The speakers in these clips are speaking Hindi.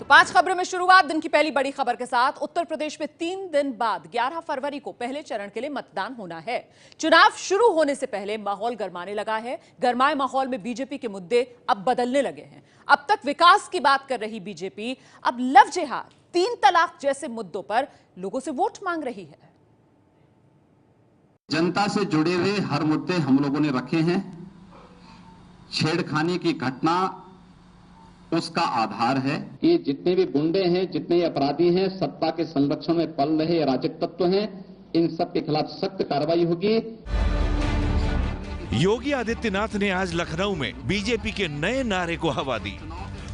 5 खबरों में शुरुआत दिन की पहली बड़ी खबर के साथ। उत्तर प्रदेश में 3 दिन बाद 11 फरवरी को पहले चरण के लिए मतदान होना है। चुनाव शुरू होने से पहले माहौल गरमाने लगा है। गरमाए माहौल में बीजेपी के मुद्दे अब बदलने लगे हैं। अब तक विकास की बात कर रही बीजेपी अब लव जिहाद, 3 तलाक जैसे मुद्दों पर लोगों से वोट मांग रही है। जनता से जुड़े हुए हर मुद्दे हम लोगों ने रखे हैं। छेड़खानी की घटना उसका आधार है। ये जितने भी गुंडे हैं, जितने अपराधी हैं, सत्ता के संरक्षण में पल रहे अराजक तत्व हैं, इन सब के खिलाफ सख्त कार्रवाई होगी। योगी आदित्यनाथ ने आज लखनऊ में बीजेपी के नए नारे को हवा दी।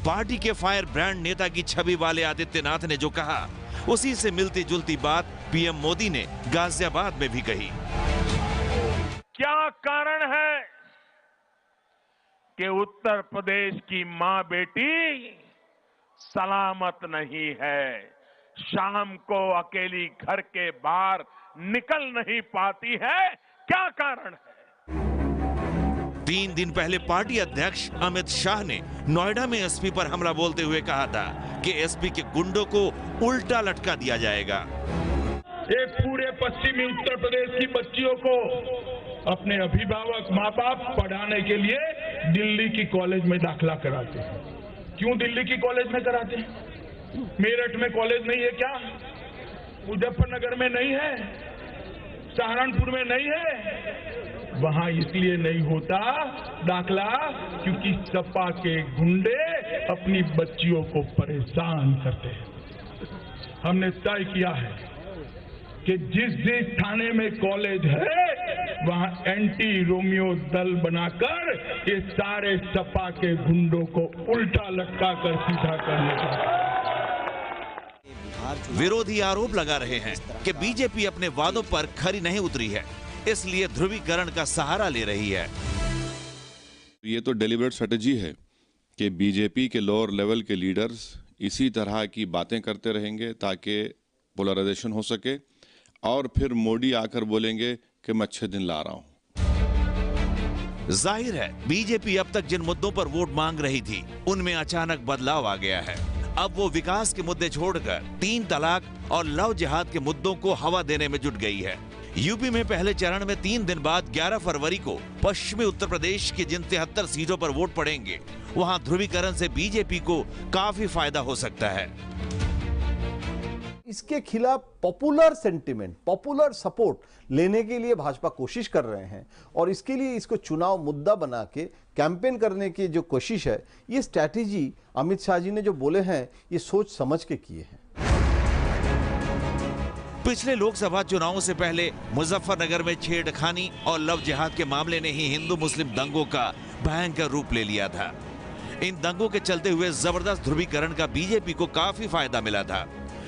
पार्टी के फायर ब्रांड नेता की छवि वाले आदित्यनाथ ने जो कहा, उसी से मिलती जुलती बात पीएम मोदी ने गाजियाबाद में भी कही। क्या कारण है कि उत्तर प्रदेश की मां बेटी सलामत नहीं है, शाम को अकेली घर के बाहर निकल नहीं पाती है? क्या कारण है? 3 दिन पहले पार्टी अध्यक्ष अमित शाह ने नोएडा में एसपी पर हमला बोलते हुए कहा था कि एसपी के गुंडों को उल्टा लटका दिया जाएगा। एक पूरे पश्चिमी उत्तर प्रदेश की बच्चियों को अपने अभिभावक माँ बाप पढ़ाने के लिए दिल्ली की कॉलेज में दाखिला कराते हैं। क्यों दिल्ली की कॉलेज में कराते हैं? मेरठ में कॉलेज नहीं है क्या? मुजफ्फरनगर में नहीं है? सहारनपुर में नहीं है? वहां इसलिए नहीं होता दाखला क्योंकि सपा के गुंडे अपनी बच्चियों को परेशान करते हैं। हमने तय किया है कि जिस थाने में कॉलेज है वहां एंटी रोमियो दल बनाकर ये सारे सपा के गुंडों को उल्टा लटका कर सीधा करने का। विरोधी आरोप लगा रहे हैं कि बीजेपी अपने वादों पर खरी नहीं उतरी है, इसलिए ध्रुवीकरण का सहारा ले रही है। ये तो डेलिबरेट स्ट्रेटेजी है कि बीजेपी के लोअर लेवल के लीडर्स इसी तरह की बातें करते रहेंगे ताकि पोलराइजेशन हो सके और फिर मोदी आकर बोलेंगे कि मैं अच्छे दिन ला रहा हूं। जाहिर है बीजेपी अब तक जिन मुद्दों पर वोट मांग रही थी उनमें अचानक बदलाव आ गया है। अब वो विकास के मुद्दे छोड़कर 3 तलाक और लव जिहाद के मुद्दों को हवा देने में जुट गई है। यूपी में पहले चरण में 3 दिन बाद 11 फरवरी को पश्चिमी उत्तर प्रदेश की जिन 73 सीटों पर वोट पड़ेंगे, वहां ध्रुवीकरण से बीजेपी को काफी फायदा हो सकता है। इसके खिलाफ पॉपुलर सेंटिमेंट, पॉपुलर सपोर्ट लेने के लिए भाजपा कोशिश कर रहे हैं और इसके लिए इसको चुनाव मुद्दा बना के कैंपेन करने की जो कोशिश है, ये स्ट्रैटेजी अमित शाह जी ने जो बोले हैं ये सोच समझ के किए हैं। पिछले लोकसभा चुनावों से पहले मुजफ्फरनगर में छेड़खानी और लव जिहाद के मामले ने ही हिंदू मुस्लिम दंगों का भयंकर रूप ले लिया था। इन दंगों के चलते हुए जबरदस्त ध्रुवीकरण का बीजेपी को काफी फायदा मिला था।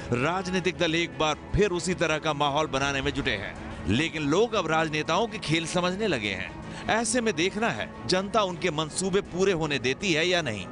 राजनीतिक दल एक बार फिर उसी तरह का माहौल बनाने में जुटे हैं, लेकिन लोग अब राजनेताओं के खेल समझने लगे हैं। ऐसे में देखना है जनता उनके मंसूबे पूरे होने देती है या नहीं।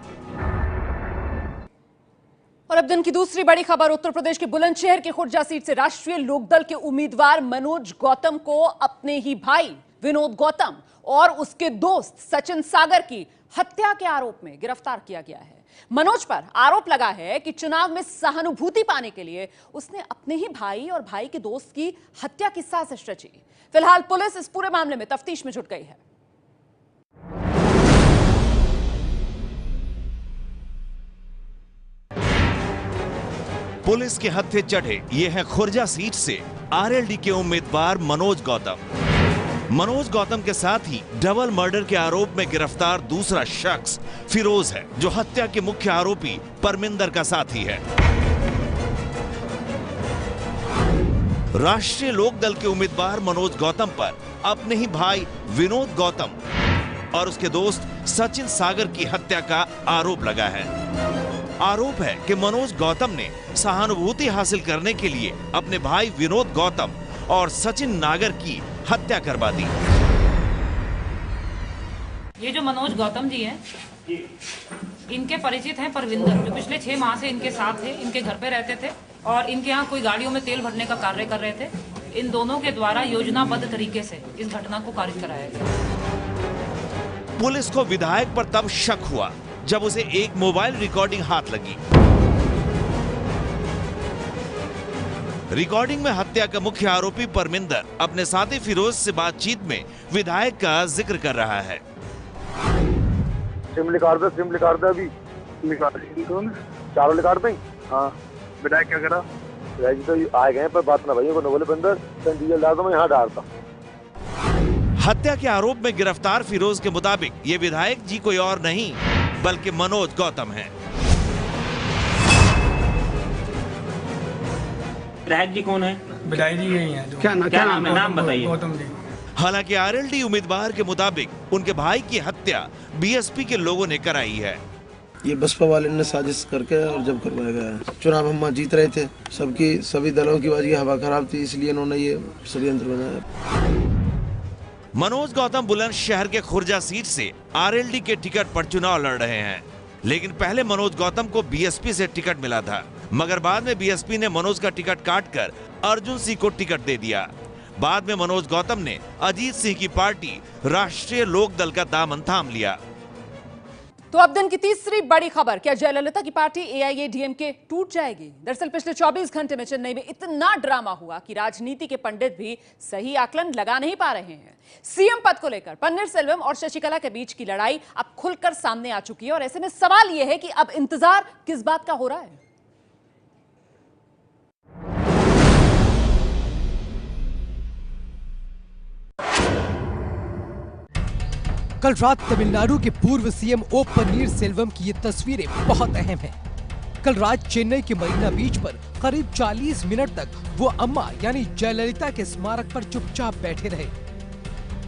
और अब दिन की दूसरी बड़ी खबर। उत्तर प्रदेश के बुलंदशहर की खुर्जा सीट से राष्ट्रीय लोकदल के उम्मीदवार मनोज गौतम को अपने ही भाई विनोद गौतम और उसके दोस्त सचिन सागर की हत्या के आरोप में गिरफ्तार किया गया है। मनोज पर आरोप लगा है कि चुनाव में सहानुभूति पाने के लिए उसने अपने ही भाई और भाई के दोस्त की हत्या की साजिश रची। फिलहाल पुलिस इस पूरे मामले में तफ्तीश में जुट गई है। पुलिस के हत्थे चढ़े ये है खुर्जा सीट से आरएलडी के उम्मीदवार मनोज गौतम। मनोज गौतम के साथ ही डबल मर्डर के आरोप में गिरफ्तार दूसरा शख्स फिरोज है, जो हत्या के मुख्य आरोपी परमिंदर का साथी है। राष्ट्रीय लोकदल के उम्मीदवार मनोज गौतम पर अपने ही भाई विनोद गौतम और उसके दोस्त सचिन सागर की हत्या का आरोप लगा है। आरोप है कि मनोज गौतम ने सहानुभूति हासिल करने के लिए अपने भाई विनोद गौतम और सचिन नागर की हत्या करवा दी। ये जो मनोज गौतम जी हैं, इनके परिचित हैं परविंदर, जो पिछले 6 माह से इनके साथ थे, इनके घर पे रहते थे और इनके यहाँ कोई गाड़ियों में तेल भरने का कार्य कर रहे थे। इन दोनों के द्वारा योजनाबद्ध तरीके से इस घटना को कारित कराया गया। पुलिस को विधायक पर तब शक हुआ जब उसे एक मोबाइल रिकॉर्डिंग हाथ लगी। रिकॉर्डिंग में हत्या का मुख्य आरोपी परमिंदर अपने साथी फिरोज से बातचीत में विधायक का जिक्र कर रहा है। सिम लिखा दे अभी चारों लिखा दें। हाँ विधायक क्या करा? विधायक तो आए गए पर बात ना भाई को बोले बंदर डीजल डाल दो, मैं यहाँ डालता। हत्या के आरोप में गिरफ्तार फिरोज के मुताबिक ये विधायक जी कोई और नहीं बल्कि मनोज गौतम है। विधायक जी कौन है? विधायक जी यही है। क्या नाम है? नाम बताइए। गौतम जी। हालांकि आरएलडी उम्मीदवार के मुताबिक उनके भाई की हत्या बीएसपी के लोगों ने कराई है। ये बसपा वाले ने साजिश करके और जब करवाया गया है। चुनाव हम जीत रहे थे, सभी दलों की वजह हवा खराब थी, इसलिए इन्होंने ये षड्यंत्र बनाया। मनोज गौतम बुलंदशहर के खुर्जा सीट से आरएलडी के टिकट पर चुनाव लड़ रहे हैं, लेकिन पहले मनोज गौतम को बीएसपी से टिकट मिला था, मगर बाद में बीएसपी ने मनोज का टिकट काटकर अर्जुन सिंह को टिकट दे दिया। बाद में मनोज गौतम ने अजीत सिंह की पार्टी राष्ट्रीय लोकदल का दामन थाम लिया। तो अब दिन की तीसरी बड़ी खबर, क्या जयललिता की पार्टी एआईएडीएमके टूट जाएगी? दरअसल पिछले 24 घंटे में चेन्नई में इतना ड्रामा हुआ कि राजनीति के पंडित भी सही आकलन लगा नहीं पा रहे हैं। सीएम पद को लेकर पन्नीरसेल्वम और शशिकला के बीच की लड़ाई अब खुलकर सामने आ चुकी है और ऐसे में सवाल यह है कि अब इंतजार किस बात का हो रहा है? कल रात तमिलनाडु के पूर्व सीएम ओ पन्नीरसेल्वम की ये तस्वीरें बहुत अहम हैं। कल रात चेन्नई के मरीना बीच पर करीब 40 मिनट तक वो अम्मा यानी जयललिता के स्मारक पर चुपचाप बैठे रहे।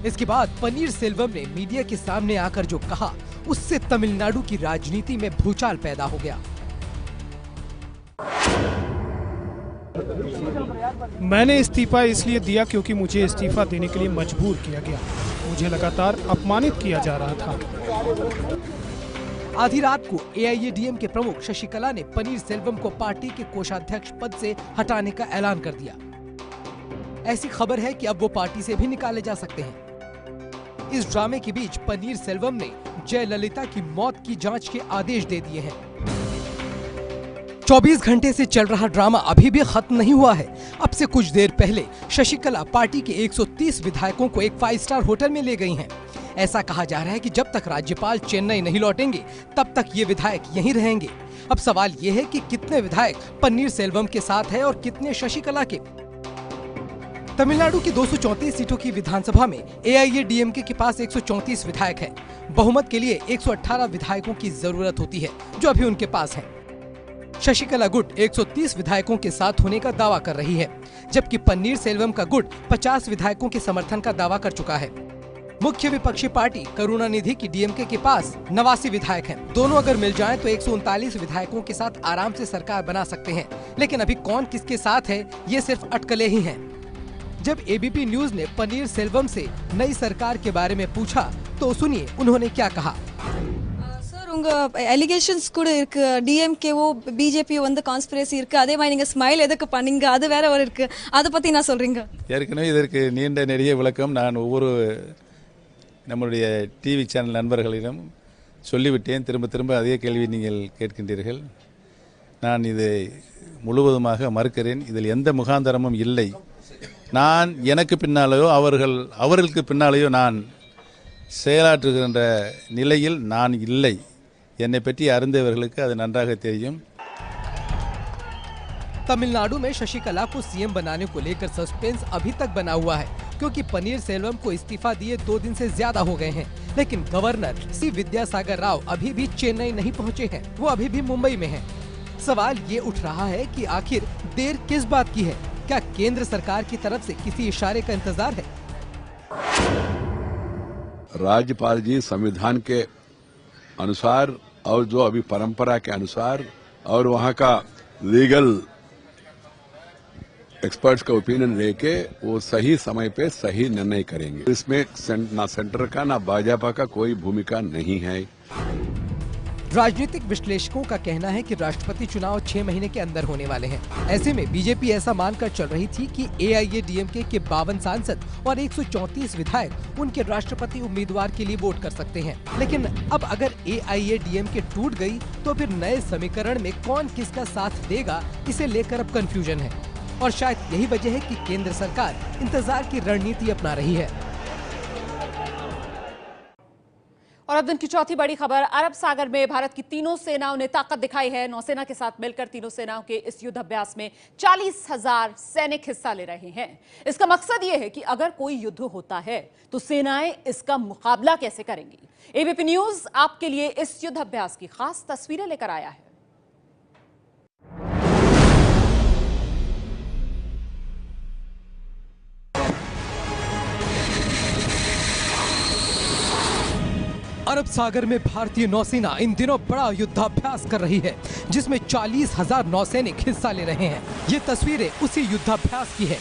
इसके बाद पन्नीरसेल्वम ने मीडिया के सामने आकर जो कहा, उससे तमिलनाडु की राजनीति में भूचाल पैदा हो गया। मैंने इस्तीफा इसलिए दिया क्योंकि मुझे इस्तीफा देने के लिए मजबूर किया गया। मुझे लगातार अपमानित किया जा रहा था। आधी रात को एआईएडीएम के प्रमुख शशिकला ने पन्नीरसेल्वम को पार्टी के कोषाध्यक्ष पद से हटाने का ऐलान कर दिया। ऐसी खबर है कि अब वो पार्टी से भी निकाले जा सकते हैं। इस ड्रामे के बीच पन्नीरसेल्वम ने जयललिता की मौत की जांच के आदेश दे दिए हैं। 24 घंटे से चल रहा ड्रामा अभी भी खत्म नहीं हुआ है। अब से कुछ देर पहले शशिकला पार्टी के 130 विधायकों को एक 5 स्टार होटल में ले गई हैं। ऐसा कहा जा रहा है कि जब तक राज्यपाल चेन्नई नहीं लौटेंगे तब तक ये विधायक यहीं रहेंगे। अब सवाल ये है कि कितने विधायक पन्नीरसेल्वम के साथ है और कितने शशिकला के। तमिलनाडु की 234 सीटों की विधानसभा में एआईएडीएमके के पास 134 विधायक हैं। बहुमत के लिए 118 विधायकों की जरूरत होती है, जो अभी उनके पास है। शशिकला गुट 130 विधायकों के साथ होने का दावा कर रही है, जबकि पन्नीरसेल्वम का गुट 50 विधायकों के समर्थन का दावा कर चुका है। मुख्य विपक्षी पार्टी करुणानिधि की डीएमके के पास 89 विधायक हैं। दोनों अगर मिल जाएं तो 139 विधायकों के साथ आराम से सरकार बना सकते हैं, लेकिन अभी कौन किसके साथ है ये सिर्फ अटकलें ही हैं। जब एबीपी न्यूज ने पन्नीरसेल्वम से नई सरकार के बारे में पूछा तो सुनिए उन्होंने क्या कहा। உங்க அலிகேஷன்ஸ் கூட இருக்கு, டிஎம்கேவோ பிஜேபி வந்து கான்ஸ்பிரசி இருக்கு, அதே மாதிரி நீங்க ஸ்மைல் எதுக்கு பண்ணீங்க அது வேற ஒரு இருக்கு, அதை பத்தி என்ன சொல்றீங்க? ஏற்கனவே இதற்கு நீண்ட நெடிய விளக்கம் நான் ஒவ்வொரு நம்முடைய டிவி சேனல் நண்பர்களிடம் சொல்லிவிட்டேன். திரும்ப திரும்ப அதே கேள்வி நீங்கள் கேட்கின்றீர்கள். நான் இதை முழுவதுமாக மறுக்கிறேன். இதில் எந்த முகாந்தரமும் இல்லை. நான் எனக்கு பின்னாலேயோ அவர்களுக்கு பின்னாலேயோ நான் செயலாற்றுகின்ற நிலையில் நான் இல்லை. என்னை பற்றி அறிந்தவர்களுக்கு அது நன்றாக தெரியும். तमिलनाडु में शशिकला को सीएम बनाने को लेकर सस्पेंस अभी तक बना हुआ है, क्योंकि पन्नीरसेल्वम को इस्तीफा दिए 2 दिन से ज्यादा हो गए हैं, लेकिन गवर्नर सी विद्यासागर राव अभी भी चेन्नई नहीं पहुंचे हैं। वो अभी भी मुंबई में हैं। सवाल ये उठ रहा है कि आखिर देर किस बात की है? क्या केंद्र सरकार की तरफ से किसी इशारे का इंतजार है? राज्यपाल जी संविधान के अनुसार और जो अभी परंपरा के अनुसार और वहां का लीगल एक्सपर्ट्स का ओपिनियन लेके वो सही समय पे सही निर्णय करेंगे। इसमें ना सेंटर का ना भाजपा का कोई भूमिका नहीं है। राजनीतिक विश्लेषकों का कहना है कि राष्ट्रपति चुनाव 6 महीने के अंदर होने वाले हैं। ऐसे में बीजेपी ऐसा मानकर चल रही थी कि एआईएडीएमके के 52 सांसद और 134 विधायक उनके राष्ट्रपति उम्मीदवार के लिए वोट कर सकते हैं। लेकिन अब अगर एआईएडीएमके टूट गई तो फिर नए समीकरण में कौन किसका साथ देगा, इसे लेकर अब कंफ्यूजन है। और शायद यही वजह है कि केंद्र सरकार इंतजार की रणनीति अपना रही है। और अब दिन की चौथी बड़ी खबर, अरब सागर में भारत की तीनों सेनाओं ने ताकत दिखाई है। नौसेना के साथ मिलकर तीनों सेनाओं के इस युद्ध अभ्यास में 40,000 सैनिक हिस्सा ले रहे हैं। इसका मकसद यह है कि अगर कोई युद्ध होता है तो सेनाएं इसका मुकाबला कैसे करेंगी। एबीपी न्यूज आपके लिए इस युद्ध अभ्यास की खास तस्वीरें लेकर आया है। अरब सागर में भारतीय नौसेना इन दिनों बड़ा युद्धाभ्यास कर रही है, जिसमें 40,000 नौसैनिक हिस्सा ले रहे हैं। ये तस्वीरें उसी युद्धाभ्यास की है।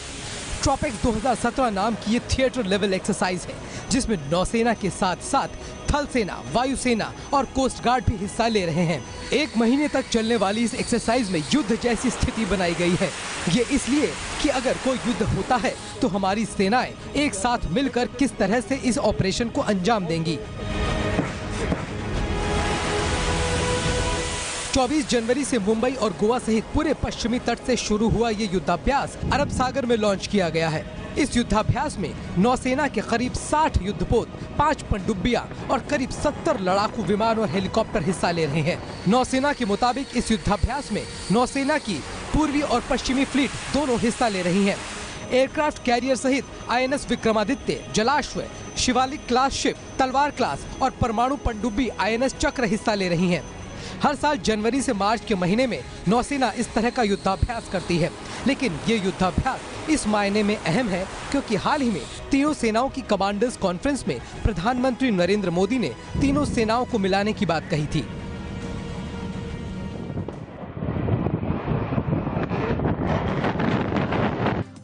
ट्रॉपिक्स 2017 नाम की ये थिएटर लेवल एक्सरसाइज है, जिसमें नौसेना के साथ साथ थल सेना, वायुसेना और कोस्ट गार्ड भी हिस्सा ले रहे हैं। 1 महीने तक चलने वाली इस एक्सरसाइज में युद्ध जैसी स्थिति बनाई गई है। ये इसलिए कि अगर कोई युद्ध होता है तो हमारी सेनाएं एक साथ मिलकर किस तरह से इस ऑपरेशन को अंजाम देंगी। 24 जनवरी से मुंबई और गोवा सहित पूरे पश्चिमी तट से शुरू हुआ ये युद्धाभ्यास अरब सागर में लॉन्च किया गया है। इस युद्धाभ्यास में नौसेना के करीब 60 युद्धपोत, 5 पनडुब्बियां और करीब 70 लड़ाकू विमान और हेलीकॉप्टर हिस्सा ले रहे हैं। नौसेना के मुताबिक इस युद्धाभ्यास में नौसेना की पूर्वी और पश्चिमी फ्लीट दोनों हिस्सा ले रही है। एयरक्राफ्ट कैरियर सहित INS Vikramaditya, Jalashwa, Shivalik class ship, तलवार क्लास और परमाणु पनडुब्बी INS चक्र हिस्सा ले रही है। हर साल जनवरी से मार्च के महीने में नौसेना इस तरह का युद्धाभ्यास करती है, लेकिन ये युद्धाभ्यास इस मायने में अहम है क्योंकि हाल ही में तीनों सेनाओं की कमांडर्स कॉन्फ्रेंस में प्रधानमंत्री नरेंद्र मोदी ने तीनों सेनाओं को मिलाने की बात कही थी।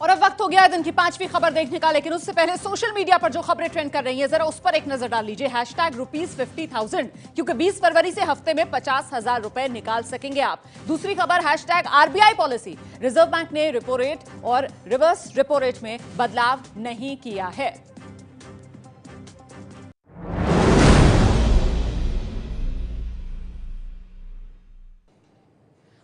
और अब वक्त हो गया दिन की 5वीं खबर देखने का, लेकिन उससे पहले सोशल मीडिया पर जो खबरें ट्रेंड कर रही हैं जरा उस पर एक नजर डाल लीजिए। #50,000 क्योंकि 20 फरवरी से हफ्ते में 50,000 रुपए निकाल सकेंगे आप। दूसरी खबर #RBI पॉलिसी, रिजर्व बैंक ने रेपो रेट और रिवर्स रेपो रेट में बदलाव नहीं किया है।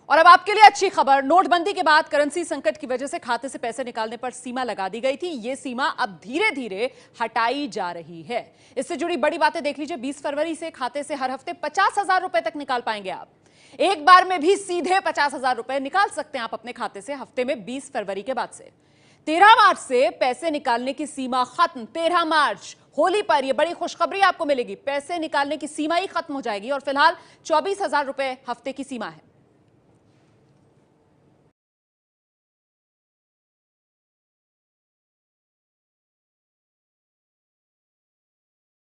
और अब आपके लिए अच्छी खबर, नोटबंदी के बाद करेंसी संकट की वजह से खाते से पैसे निकालने पर सीमा लगा दी गई थी। ये सीमा अब धीरे धीरे हटाई जा रही है। इससे जुड़ी बड़ी बातें देख लीजिए। 20 फरवरी से खाते से हर हफ्ते 50,000 रुपए तक निकाल पाएंगे आप। एक बार में भी सीधे 50,000 रुपए निकाल सकते हैं आप अपने खाते से हफ्ते में 20 फरवरी के बाद से। 13 मार्च से पैसे निकालने की सीमा खत्म। 13 मार्च होली पर यह बड़ी खुशखबरी आपको मिलेगी, पैसे निकालने की सीमा ही खत्म हो जाएगी और फिलहाल 24,000 रुपए हफ्ते की सीमा है।